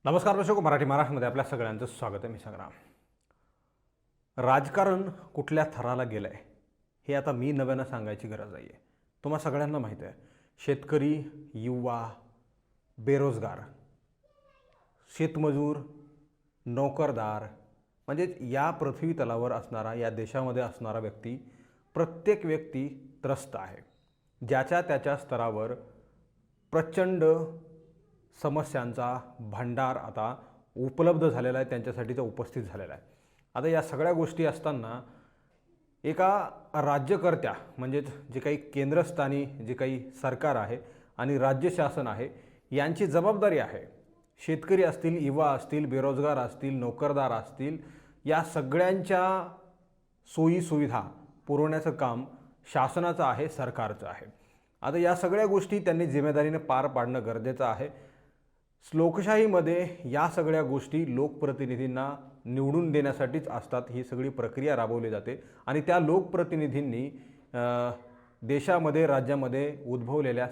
नमस्कार दर्शक, मराठी महाराष्ट्रामध्ये आपल्या सगळ्यांचं स्वागत आहे. मी संग्राम. राजकारण कुठल्या थराला गेलं आहे हे आता मी नव्यानं सांगायची गरज नाही आहे. तुम्हा सगळ्यांना माहीत आहे. शेतकरी, युवा, बेरोजगार, शेतमजूर, नोकरदार म्हणजे या पृथ्वी तलावर असणारा, या देशामध्ये असणारा व्यक्ती, प्रत्येक व्यक्ती त्रस्त आहे. ज्याच्या त्याच्या स्तरावर प्रचंड समस्यांचा भांडार आता उपलब्ध झालेला आहे, त्यांच्यासाठीचा उपस्थित झालेला आहे. आता या सगळ्या गोष्टी असताना एका राज्यकर्त्या म्हणजेच जे काही केंद्रस्थानी जे काही सरकार आहे आणि राज्य शासन आहे यांची जबाबदारी आहे. शेतकरी असतील, युवा असतील, बेरोजगार असतील, नोकरदार असतील, या सगळ्यांच्या सोयीसुविधा पुरवण्याचं काम शासनाचं आहे, सरकारचं आहे. आता या सगळ्या गोष्टी त्यांनी जिम्मेदारीने पार पाडणं गरजेचं आहे. लोकशाहीमध्ये या सगळ्या गोष्टी लोकप्रतिनिधींना निवडून देण्यासाठीच असतात. ही सगळी प्रक्रिया राबवली जाते आणि त्या लोकप्रतिनिधींनी देशामध्ये, राज्यामध्ये उद्भवलेल्या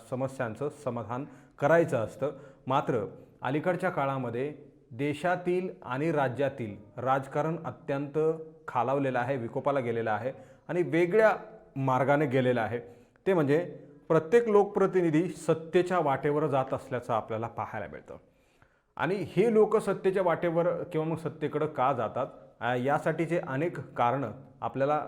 समस्यांचं समाधान करायचं असतं. मात्र अलीकडच्या काळामध्ये देशातील आणि राज्यातील राजकारण अत्यंत खालावलेलं आहे, विकोपाला गेलेलं आहे आणि वेगळ्या मार्गाने गेलेलं आहे. ते म्हणजे प्रत्येक लोकप्रतिनिधी सत्तेच्या वाटेवर जात असल्याचं आपल्याला पाहायला मिळतं. आणि हे लोक सत्तेच्या वाटेवर किंवा मग सत्तेकडं का जातात यासाठीचे अनेक कारणं आपल्याला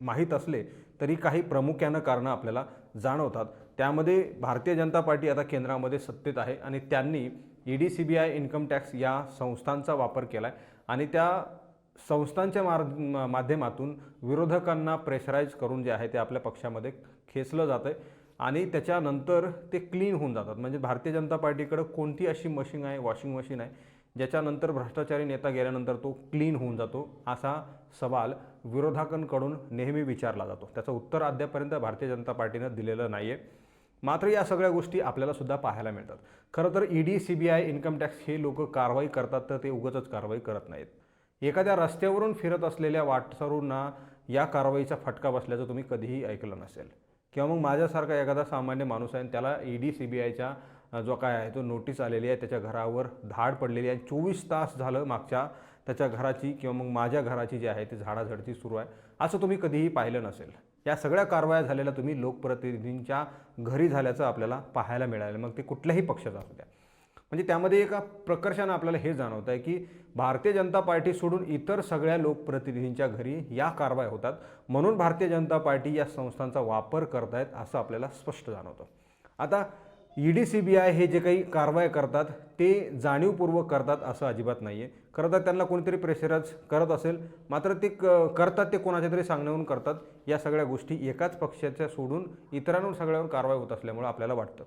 माहीत असले तरी काही प्रामुख्यानं कारणं आपल्याला जाणवतात. त्यामध्ये भारतीय जनता पार्टी आता केंद्रामध्ये सत्तेत आहे आणि त्यांनी ED, CBI, इन्कम टॅक्स या संस्थांचा वापर केला आहे आणि त्या संस्थांच्या माध्यमातून विरोधकांना प्रेशराईज करून जे आहे ते आपल्या पक्षामध्ये खेचलं जातं आहे आणि त्याच्यानंतर ते क्लीन होऊन जातात. म्हणजे भारतीय जनता पार्टीकडं कोणती अशी मशीन आहे, वॉशिंग मशीन आहे, ज्याच्यानंतर भ्रष्टाचारी नेता गेल्यानंतर तो क्लीन होऊन जातो, असा सवाल विरोधकांकडून नेहमी विचारला जातो. त्याचं उत्तर अद्यापर्यंत भारतीय जनता पार्टीनं दिलेलं नाही आहे. मात्र या सगळ्या गोष्टी आपल्याला सुद्धा पाहायला मिळतात. खरं तर ED, CBI, इन्कम टॅक्स हे लोक कारवाई करतात तर ते उगाचच कारवाई करत नाहीत. एखाद्या रस्त्यावरून फिरत असलेल्या वाटसरूंना या कारवाईचा फटका बसल्याचं तुम्ही कधीही ऐकलं नसेल. किंवा मग माझ्यासारखा एखादा सामान्य माणूस आहे, त्याला ED, CBIच्या जो काय आहे तो नोटीस आलेली आहे, त्याच्या घरावर धाड पडलेली आहे. 24 तास झालं मागच्या त्याच्या घराची किंवा मग माझ्या घराची जी आहे ती झाडाझडती सुरू आहे, असं तुम्ही कधीही पाहिलं नसेल. या सगळ्या कारवाया झालेल्या तुम्ही लोकप्रतिनिधींच्या घरी झाल्याचं आपल्याला पाहायला मिळालं, मग ते कुठल्याही पक्षाचा असू द्या. म्हणजे त्यामध्ये एका प्रकर्षानं आपल्याला हे जाणवत आहे की भारतीय जनता पार्टी सोडून इतर सगळ्या लोकप्रतिनिधींच्या घरी या कारवाया होतात, म्हणून भारतीय जनता पार्टी या संस्थांचा वापर करतायत असं आपल्याला स्पष्ट जाणवतं. आता ED, CBI हे जे काही कारवाया करतात ते जाणीवपूर्वक करतात असं अजिबात नाही आहे. खरं तर त्यांना कोणीतरी प्रेशराईज करत असेल, मात्र ते करतात ते कोणाच्या तरी सांगण्यावरून करतात. या सगळ्या गोष्टी एकाच पक्षाच्या सोडून इतरांवर सगळ्यावर कारवाई होत असल्यामुळे आपल्याला वाटतं.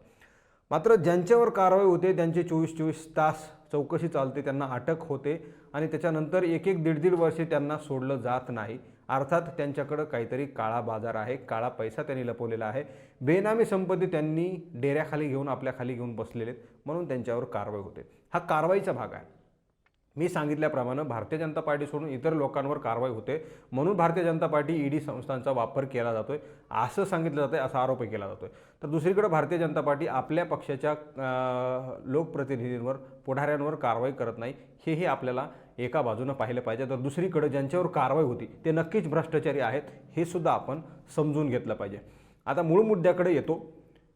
मात्र ज्यांच्यावर कारवाई होते त्यांचे 24 तास चौकशी चालते, त्यांना अटक होते आणि त्याच्यानंतर 1-1, 1.5 वर्षे त्यांना सोडलं जात नाही. अर्थात त्यांच्याकडं काहीतरी काळा बाजार आहे, काळा पैसा त्यांनी लपवलेला आहे, बेनामी संपत्ती त्यांनी डेऱ्याखाली घेऊन आपल्या खाली घेऊन बसलेले आहेत, म्हणून त्यांच्यावर कारवाई होते. हा कारवाईचा भाग आहे. मी सांगितल्याप्रमाणे भारतीय जनता पार्टी सोडून इतर लोकांवर कारवाई होते, म्हणून भारतीय जनता पार्टी ED संस्थांचा वापर केला जातोय असं सांगितलं जातं आहे, असा आरोपही केला जातोय. तर दुसरीकडे भारतीय जनता पार्टी आपल्या पक्षाच्या लोकप्रतिनिधींवर, पुढाऱ्यांवर कारवाई करत नाही, हेही आपल्याला एका बाजूनं पाहिलं पाहिजे. तर दुसरीकडे ज्यांच्यावर कारवाई होती ते नक्कीच भ्रष्टाचारी आहेत, हे सुद्धा आपण समजून घेतलं पाहिजे. आता मूळ मुद्द्याकडे येतो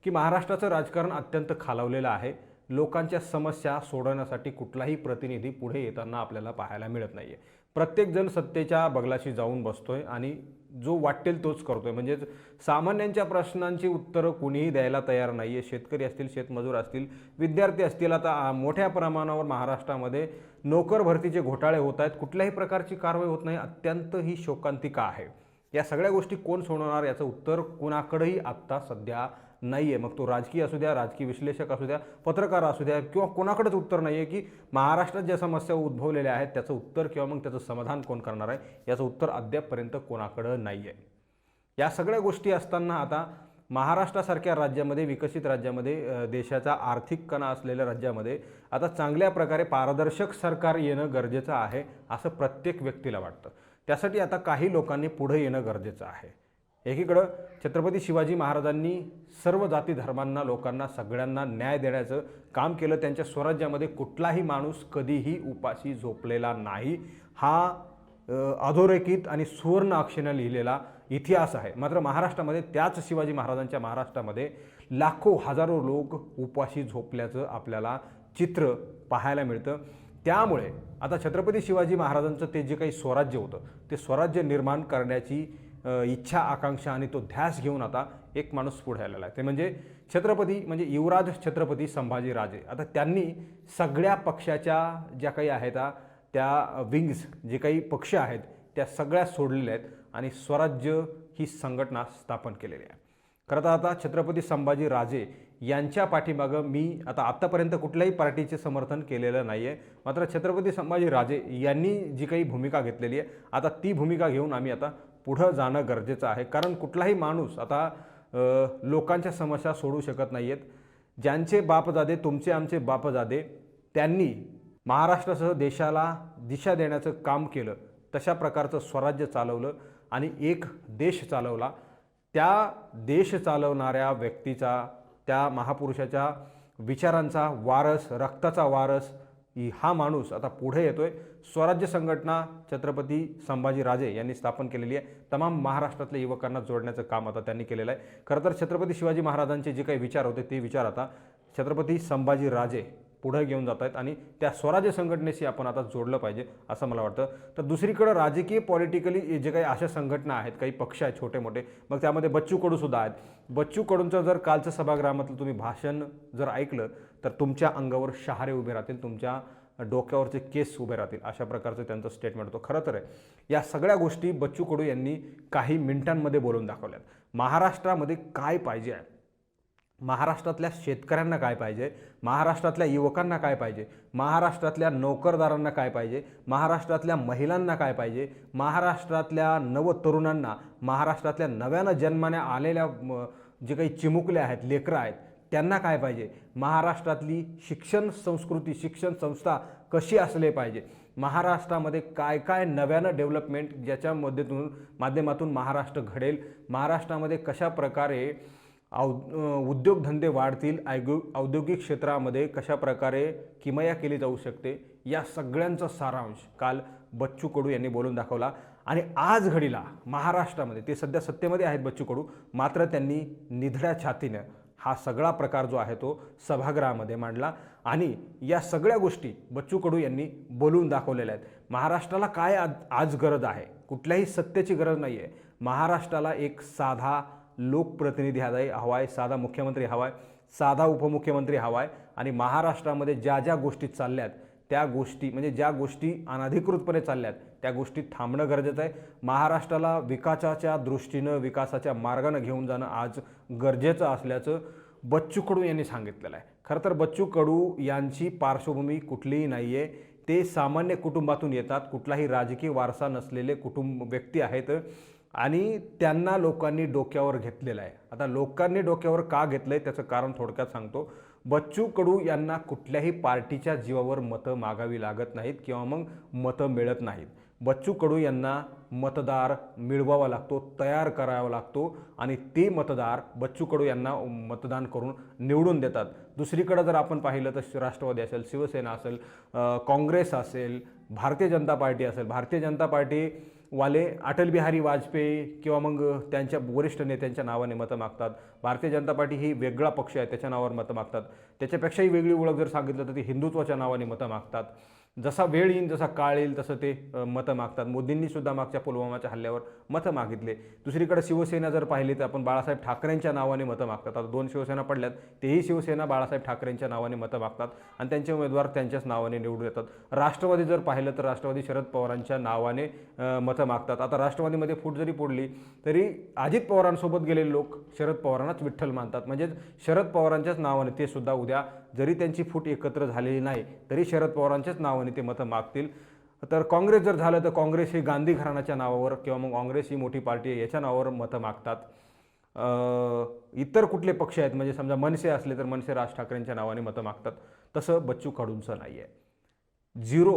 की महाराष्ट्राचं राजकारण अत्यंत खालावलेलं आहे. लोकांच्या समस्या सोडवण्यासाठी कुठलाही प्रतिनिधी पुढे येताना आपल्याला पाहायला मिळत नाही आहे. प्रत्येकजण सत्तेच्या बगलाशी जाऊन बसतोय आणि जो वाटेल तोच करतोय. म्हणजेच सामान्यांच्या प्रश्नांची उत्तरं कुणीही द्यायला तयार नाही आहे. शेतकरी असतील, शेतमजूर असतील, विद्यार्थी असतील. आता मोठ्या प्रमाणावर महाराष्ट्रामध्ये नोकर भरतीचे घोटाळे होत आहेत, कुठल्याही प्रकारची कारवाई होत नाही. अत्यंत ही शोकांतिका आहे. या सगळ्या गोष्टी कोण सोडवणार याचं उत्तर कुणाकडेही आत्ता सध्या नाही आहे. मग तो राजकीय असू द्या, राजकीय विश्लेषक असू द्या, पत्रकार असू द्या, किंवा कोणाकडेच उत्तर नाही आहे की महाराष्ट्रात ज्या समस्या उद्भवलेल्या आहेत त्याचं उत्तर किंवा मग त्याचं समाधान कोण करणार आहे याचं उत्तर अद्यापपर्यंत कोणाकडं नाही आहे. या सगळ्या गोष्टी असताना आता महाराष्ट्रासारख्या राज्यामध्ये, विकसित राज्यामध्ये, देशाचा आर्थिक कणा असलेल्या राज्यामध्ये आता चांगल्या प्रकारे पारदर्शक सरकार येणं गरजेचं आहे असं प्रत्येक व्यक्तीला वाटतं. त्यासाठी आता काही लोकांनी पुढे येणं गरजेचं आहे. एकीकडं छत्रपती शिवाजी महाराजांनी सर्व जाती धर्मांना, लोकांना, सगळ्यांना न्याय देण्याचं काम केलं. त्यांच्या स्वराज्यामध्ये कुठलाही माणूस कधीही उपाशी झोपलेला नाही. हा अधोरेखित आणि सुवर्ण अक्षराने लिहिलेला इतिहास आहे. मात्र महाराष्ट्रामध्ये, त्याच शिवाजी महाराजांच्या महाराष्ट्रामध्ये लाखो हजारो लोक उपाशी झोपल्याचं आपल्याला चित्र पाहायला मिळतं. त्यामुळे आता छत्रपती शिवाजी महाराजांचं ते जे काही स्वराज्य होतं, ते स्वराज्य निर्माण करण्याची इच्छा, आकांक्षा आणि तो ध्यास घेऊन आता एक माणूस पुढे आलेला आहे. ते म्हणजे छत्रपती, म्हणजे युवराज छत्रपती संभाजीराजे. आता त्यांनी सगळ्या पक्षाच्या ज्या काही आहेत त्या विंग्स, जे काही पक्ष आहेत त्या सगळ्या सोडलेल्या आहेत आणि स्वराज्य ही संघटना स्थापन केलेली आहे. खरं तर आता छत्रपती संभाजीराजे यांच्या पाठीमागं मी आत्तापर्यंत कुठल्याही पार्टीचे समर्थन केलेलं नाही आहे. मात्र छत्रपती संभाजीराजे यांनी जी काही भूमिका घेतलेली आहे, आता ती भूमिका घेऊन आम्ही आता पुढं जाणं गरजेचं आहे. कारण कुठलाही माणूस आता लोकांच्या समस्या सोडू शकत नाही आहेत. ज्यांचे बापजादे, तुमचे आमचे बापजादे, त्यांनी महाराष्ट्रासह देशाला दिशा देण्याचं काम केलं, तशा प्रकारचं स्वराज्य चालवलं आणि एक देश चालवला. त्या देश चालवणाऱ्या व्यक्तीचा, त्या महापुरुषाच्या विचारांचा वारस, रक्ताचा वारस हा माणूस आता पुढे येतोय. स्वराज्य संघटना छत्रपती संभाजीराजे यांनी स्थापन केलेली आहे. तमाम महाराष्ट्रातल्या युवकांना जोडण्याचं काम आता त्यांनी केलेलं आहे. खरं तर छत्रपती शिवाजी महाराजांचे जे काही विचार होते, ते विचार आता छत्रपती संभाजीराजे पुढे घेऊन जात आहेत आणि त्या स्वराज्य संघटनेशी आपण आता जोडलं पाहिजे असं मला वाटतं. तर दुसरीकडं राजकीय, पॉलिटिकली जे काही अशा संघटना आहेत, काही पक्ष आहेत छोटे मोठे, मग त्यामध्ये बच्चू कडूसुद्धा आहेत. बच्चू कडूंचं जर कालचं सभागृहामधलं तुम्ही भाषण जर ऐकलं तर तुमच्या अंगावर शहारे उभे राहतील, तुमच्या डोक्यावरचे केस उभे राहतील, अशा प्रकारचं त्यांचं स्टेटमेंट होतं. खरं तर आहे, या सगळ्या गोष्टी बच्चू कडू यांनी काही मिनिटांमध्ये बोलून दाखवल्यात. महाराष्ट्रामध्ये काय पाहिजे आहे, महाराष्ट्रातल्या शेतकऱ्यांना काय पाहिजे, महाराष्ट्रातल्या युवकांना काय पाहिजे, महाराष्ट्रातल्या नोकरदारांना काय पाहिजे, महाराष्ट्रातल्या महिलांना काय पाहिजे, महाराष्ट्रातल्या नवतरुणांना, महाराष्ट्रातल्या नव्यानं जन्माने आलेल्या जे काही चिमुकले आहेत, लेकरं आहेत, त्यांना काय पाहिजे, महाराष्ट्रातली शिक्षण संस्कृती, शिक्षण संस्था कशी असले पाहिजे, महाराष्ट्रामध्ये काय काय नव्यानं डेव्हलपमेंट ज्याच्या माध्यमातून महाराष्ट्र घडेल, महाराष्ट्रामध्ये कशा प्रकारे उद्योगधंदे वाढतील, औद्योगिक क्षेत्रामध्ये कशा प्रकारे किमया केली जाऊ शकते, या सगळ्यांचा सारांश काल बच्चू कडू यांनी बोलून दाखवला. आणि आज घडीला महाराष्ट्रामध्ये, ते सध्या सत्तेमध्ये आहेत बच्चू कडू, मात्र त्यांनी निधड्या छातीनं हा सगळा प्रकार जो आहे तो सभागृहामध्ये मांडला आणि या सगळ्या गोष्टी बच्चू कडू यांनी बोलून दाखवलेल्या आहेत. महाराष्ट्राला काय आज गरज आहे, कुठल्याही सत्तेची गरज नाही आहे. महाराष्ट्राला एक साधा लोकप्रतिनिधी हवा आहे, साधा मुख्यमंत्री हवा आहे, साधा उपमुख्यमंत्री हवा आहे आणि महाराष्ट्रामध्ये ज्या ज्या गोष्टी चालल्यात त्या गोष्टी, म्हणजे ज्या गोष्टी अनधिकृतपणे चालल्यात त्या गोष्टी थांबणं गरजेचं आहे. महाराष्ट्राला विकासाच्या दृष्टीनं, विकासाच्या मार्गानं घेऊन जाणं आज गरजेचं असल्याचं बच्चू कडू यांनी सांगितलेलं आहे. खरं तर बच्चू कडू यांची पार्श्वभूमी कुठलीही नाही आहे. ते सामान्य कुटुंबातून येतात, कुठलाही राजकीय वारसा नसलेले व्यक्ती आहेत आणि त्यांना लोकांनी डोक्यावर घेतलेलं आहे. आता लोकांनी डोक्यावर का घेतलं आहे त्याचं कारण थोडक्यात सांगतो. बच्चू कडू यांना कुठल्याही पार्टीच्या जीवावर मतं मागावी लागत नाहीत किंवा मग मतं मिळत नाहीत. बच्चू कडू यांना मतदार मिळवावा लागतो, तयार करावा लागतो आणि ते मतदार बच्चू कडू यांना मतदान करून निवडून देतात. दुसरीकडे जर आपण पाहिलं तर राष्ट्रवादी असेल, शिवसेना असेल, काँग्रेस असेल, भारतीय जनता पार्टी असेल, भारतीय जनता पार्टी वाले अटल बिहारी वाजपेयी किंवा मग त्यांच्या वरिष्ठ नेत्यांच्या नावाने मतं मागतात. भारतीय जनता पार्टी ही वेगळा पक्ष आहे, त्याच्या नावावर मतं मागतात. त्याच्यापेक्षाही वेगळी ओळख जर सांगितलं तर ती हिंदुत्वाच्या नावाने मतं मागतात. जसा वेळ येईल, जसा काळ येईल तसं ते मतं मागतात. मोदींनी सुद्धा मागच्या पुलवामाच्या हल्ल्यावर मतं मागितले. दुसरीकडे शिवसेना जर पाहिली तर आपण बाळासाहेब ठाकरेंच्या नावाने मतं मागतात. आता 2 शिवसेना पडल्यात, तेही शिवसेना बाळासाहेब ठाकरेंच्या नावाने मतं मागतात आणि त्यांचे उमेदवार त्यांच्याच नावाने निवडून येतात. राष्ट्रवादी जर पाहिलं तर राष्ट्रवादी शरद पवारांच्या नावाने मतं मागतात. आता राष्ट्रवादीमध्ये फूट जरी पडली तरी अजित पवारांसोबत गेलेले लोक शरद पवारांनाच विठ्ठल मानतात. म्हणजेच शरद पवारांच्याच नावाने ते सुद्धा उद्या जरी त्यांची फूट एकत्र झालेली नाही तरी शरद पवारांच्याच नावाने ते मतं मागतील. तर काँग्रेस जर झालं तर काँग्रेस ही गांधी घराण्याच्या नावावर किंवा मग काँग्रेस ही मोठी पार्टी आहे याच्या नावावर मतं मागतात. इतर कुठले पक्ष आहेत, म्हणजे समजा मनसे असले तर मनसे राज ठाकरेंच्या नावाने मतं मागतात. तसं बच्चू कडूंचं नाही आहे. 0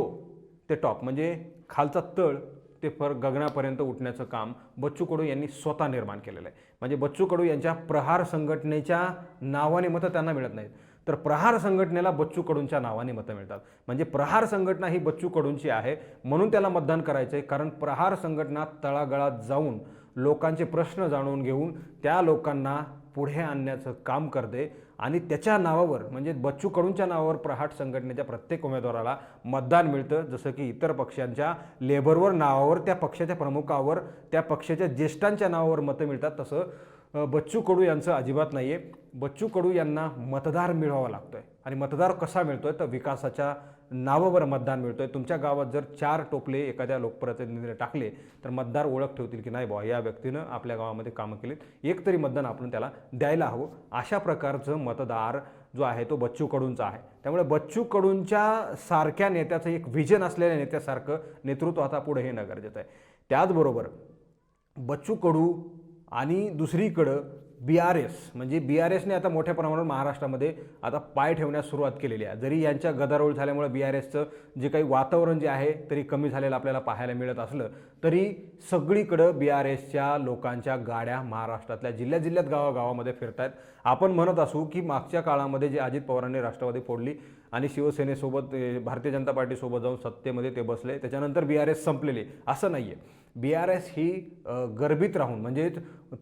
ते टॉप, म्हणजे खालचा तळ ते गगनापर्यंत उठण्याचं काम बच्चू कडू यांनी स्वतः निर्माण केलेलं आहे. म्हणजे बच्चू कडू यांच्या प्रहार संघटनेच्या नावाने मतं त्यांना मिळत नाहीत, तर प्रहार संघटनेला बच्चू कडूंच्या नावाने मतं मिळतात. म्हणजे प्रहार संघटना ही बच्चू कडूंची आहे म्हणून त्याला मतदान करायचं आहे, कारण प्रहार संघटना तळागाळात जाऊन लोकांचे प्रश्न जाणून घेऊन त्या लोकांना पुढे आणण्याचं काम करते आणि त्याच्या नावावर म्हणजे बच्चू कडूंच्या नावावर प्रहार संघटनेच्या प्रत्येक उमेदवाराला मतदान मिळतं. जसं की इतर पक्षांच्या लेबरवर नावावर, त्या पक्षाच्या प्रमुखावर, त्या पक्षाच्या ज्येष्ठांच्या नावावर मतं मिळतात, तसं बच्चू कडू यांचं अजिबात नाही आहे. बच्चू कडू यांना मतदार मिळवावा लागतो आहे आणि मतदार कसा मिळतो आहे तर विकासाच्या नावावर मतदान मिळतो आहे. तुमच्या गावात जर 4 टोपले एखाद्या लोकप्रतिनिधीने टाकले तर मतदार ओळख ठेवतील की नाही बुवा या व्यक्तीनं आपल्या गावामध्ये कामं केलीत, एक तरी मतदान आपण त्याला द्यायला हवं. अशा प्रकारचं मतदार जो आहे तो बच्चू कडूंचा आहे. त्यामुळे बच्चू कडूंच्या सारख्या नेत्याचं एक व्हिजन असलेल्या नेत्यासारखं नेतृत्व आता पुढे येणं गरजेचं आहे. त्याचबरोबर बच्चू कडू आणि दुसरीकडं BRS म्हणजे BRSने आता मोठ्या प्रमाणावर महाराष्ट्रामध्ये आता पाय ठेवण्यास सुरुवात केलेली आहे. जरी यांच्या गदारोळ झाल्यामुळे BRSचं जे काही वातावरण जे आहे तरी कमी झालेलं आपल्याला पाहायला मिळत असलं तरी सगळीकडं BRSच्या लोकांच्या गाड्या महाराष्ट्रातल्या जिल्ह्यात गावागावामध्ये फिरत आहेत. आपण म्हणत असू की मागच्या काळामध्ये जे अजित पवारांनी राष्ट्रवादी फोडली आणि शिवसेनेसोबत भारतीय जनता पार्टीसोबत जाऊन सत्तेमध्ये ते बसले, त्याच्यानंतर BRS संपलेले असं नाही आहे. BRS ही गर्भित राहून म्हणजे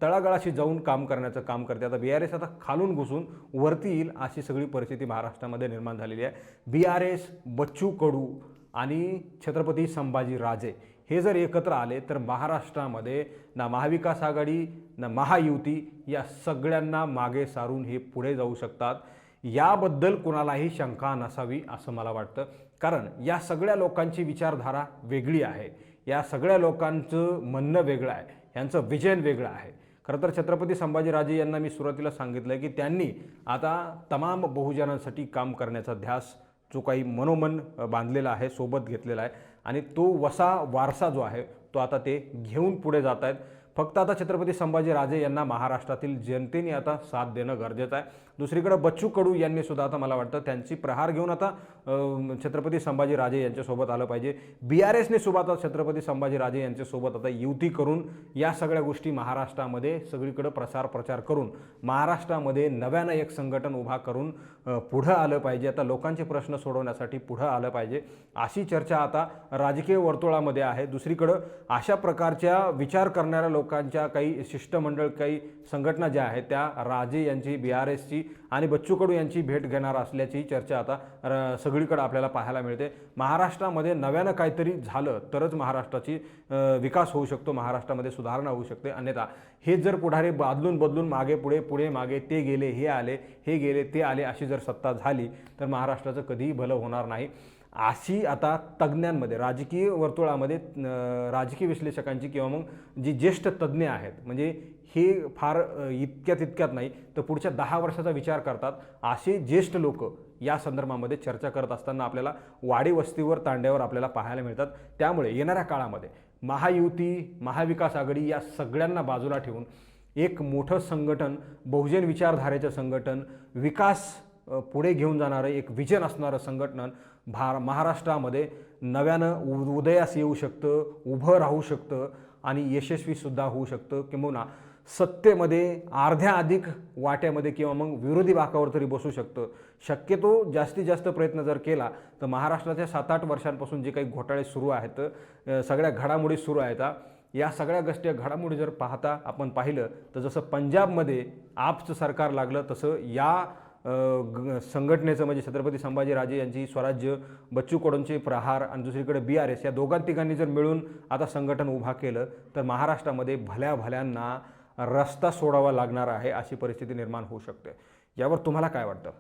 तळागाळाशी जाऊन काम करण्याचं काम करते. आता BRS आता खालून घुसून वरती येईल अशी सगळी परिस्थिती महाराष्ट्रामध्ये निर्माण झालेली आहे. BRS, बच्चू कडू आणि छत्रपती संभाजी राजे हे जर एकत्र आले तर महाराष्ट्रामध्ये ना महाविकास आघाडी ना महायुती या सगळ्यांना मागे सारून हे पुढे जाऊ शकतात. याबद्दल कुणालाही शंका नसावी असं मला वाटतं, कारण या सगळ्या लोकांची विचारधारा वेगळी आहे, या सगळ्या लोकांचं म्हणणं वेगळं आहे, यांचं विजन वेगळं आहे. खरं तर छत्रपती संभाजीराजे यांना मी सुरुवातीला सांगितलं की त्यांनी आता तमाम बहुजनांसाठी काम करण्याचा ध्यास जो काही मनोमन बांधलेला आहे, सोबत घेतलेला आहे आणि तो वारसा जो आहे तो आता ते घेऊन पुढे जात आहेत. फक्त आता छत्रपती संभाजीराजे यांना महाराष्ट्रातील जनतेने आता साथ देणं गरजेचं आहे. दुसरीकडे बच्चू कडू यांनी सुद्धा आता मला वाटतं त्यांची प्रहार घेऊन आता छत्रपती संभाजीराजे यांच्यासोबत आलं पाहिजे. BRSने सुद्धा आता छत्रपती संभाजीराजे यांच्यासोबत आता युती करून या सगळ्या गोष्टी महाराष्ट्रामध्ये सगळीकडे प्रचार करून महाराष्ट्रामध्ये नव्यानं एक संघटन उभा करून पुढं आलं पाहिजे. आता लोकांचे प्रश्न सोडवण्यासाठी पुढं आलं पाहिजे अशी चर्चा आता राजकीय वर्तुळामध्ये आहे. दुसरीकडं अशा प्रकारच्या विचार करणाऱ्या लोकांच्या काही शिष्टमंडळ, काही संघटना ज्या आहेत त्या राजे यांची, BRSची आणि बच्चू कडू यांची भेट घेणार असल्याची चर्चा आता सगळीकडे आपल्याला पाहायला मिळते. महाराष्ट्रामध्ये नव्यानं काहीतरी झालं तरच महाराष्ट्राची विकास होऊ शकतो, महाराष्ट्रामध्ये सुधारणा होऊ शकते. अन्यथा हे जर पुढारी बदलून मागे पुढे मागे ते गेले हे आले, हे गेले ते आले अशी जर सत्ता झाली तर महाराष्ट्राचं कधीही भलं होणार नाही अशी आता तज्ज्ञांमध्ये, राजकीय वर्तुळामध्ये राजकीय विश्लेषकांची किंवा मग जी ज्येष्ठ तज्ज्ञ आहेत म्हणजे हे फार इतक्यात नाही तर पुढच्या 10 वर्षाचा विचार करतात असे ज्येष्ठ लोक या संदर्भामध्ये चर्चा करत असताना आपल्याला वाडी वस्तीवर तांड्यावर आपल्याला पाहायला मिळतात. त्यामुळे येणाऱ्या काळामध्ये महायुती, महाविकास आघाडी या सगळ्यांना बाजूला ठेवून एक मोठं संघटन, बहुजन विचारधारेचं संघटन, विकास पुढे घेऊन जाणारं एक विजन असणारं संघटन महाराष्ट्रामध्ये नव्यानं उदयास येऊ शकतं, उभं राहू शकतं आणि यशस्वीसुद्धा होऊ शकतं. किंवा सत्तेमध्ये अर्ध्या अधिक वाट्यामध्ये किंवा मग विरोधी बाकावर तरी बसू शकतं. शक्यतो जास्तीत जास्त प्रयत्न जर केला तर महाराष्ट्राच्या 7-8 वर्षांपासून जे काही घोटाळे सुरू आहेत, सगळ्या घडामोडी सुरू आहेत, या सगळ्या गोष्टी घडामोडी जर आपण पाहिलं तर जसं पंजाबमध्ये आपचं सरकार लागलं तसं या संघटनेचं म्हणजे छत्रपती संभाजीराजे यांची स्वराज्य, बच्चू कडूंचे प्रहार आणि दुसरीकडे BRS या दोघांतिघांनी जर मिळून आता संघटन उभा केलं तर महाराष्ट्रामध्ये भल्यांना रस्ता सोडावा लागणार आहे अशी परिस्थिती निर्माण होऊ शकते. यावर तुम्हाला काय वाटतं?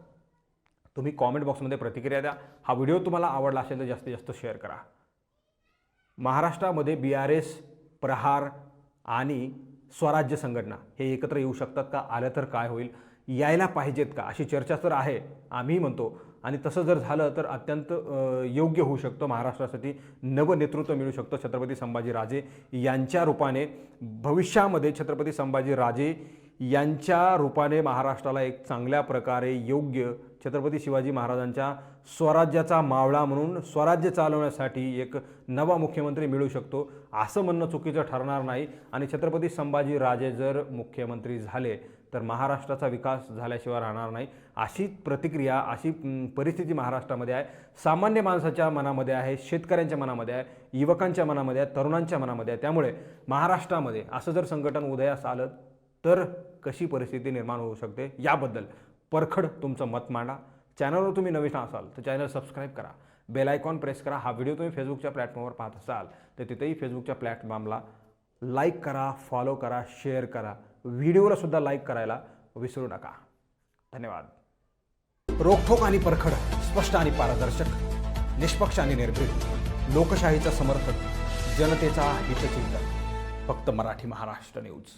तुम्ही कॉमेंट बॉक्समध्ये प्रतिक्रिया द्या. हा व्हिडिओ तुम्हाला आवडला असेल तर जास्तीत जास्त शेअर करा. महाराष्ट्रामध्ये BRS, प्रहार आणि स्वराज्य संघटना हे एकत्र येऊ शकतात का? आलं तर काय होईल? यायला पाहिजेत का अशी चर्चा तर आहे, आम्ही म्हणतो. आणि तसं जर झालं तर अत्यंत योग्य होऊ शकतं. महाराष्ट्रासाठी नवं नेतृत्व मिळू शकतं छत्रपती संभाजीराजे यांच्या रूपाने. भविष्यामध्ये छत्रपती संभाजीराजे यांच्या रूपाने महाराष्ट्राला एक चांगल्या प्रकारे योग्य छत्रपती शिवाजी महाराजांच्या स्वराज्याचा मावळा म्हणून स्वराज्य चालवण्यासाठी एक नवा मुख्यमंत्री मिळू शकतो असं म्हणणं चुकीचं ठरणार नाही आणि छत्रपती संभाजीराजे जर मुख्यमंत्री झाले तर महाराष्ट्राचा विकास झाल्याशिवाय राहणार नाही, अशी प्रतिक्रिया, अशी परिस्थिती महाराष्ट्रामध्ये आहे. सामान्य माणसाच्या मनामध्ये आहे, शेतकऱ्यांच्या मनामध्ये आहे, युवकांच्या मनामध्ये आहे, तरुणांच्या मनामध्ये आहे. त्यामुळे महाराष्ट्रामध्ये असं जर संघटन उदयास आलं तर कशी परिस्थिती निर्माण होऊ शकते याबद्दल परखड तुमचं मत मांडा. चॅनलवर तुम्ही नवीन असाल तर चॅनल सबस्क्राईब करा, बेल आयकॉन प्रेस करा. हा व्हिडिओ तुम्ही फेसबुकच्या प्लॅटफॉर्मवर पाहत असाल तर तिथेही फेसबुकच्या प्लॅटफॉर्मला लाईक करा, फॉलो करा, शेअर करा. व्हिडिओला सुद्धा लाईक करायला विसरू नका. धन्यवाद. रोखोक आणि परखड, स्पष्ट आणि पारदर्शक, निष्पक्ष आणि निर्भीड, लोकशाहीचा समर्थक, जनतेचा हितचिंतक, फक्त मराठी महाराष्ट्र न्यूज.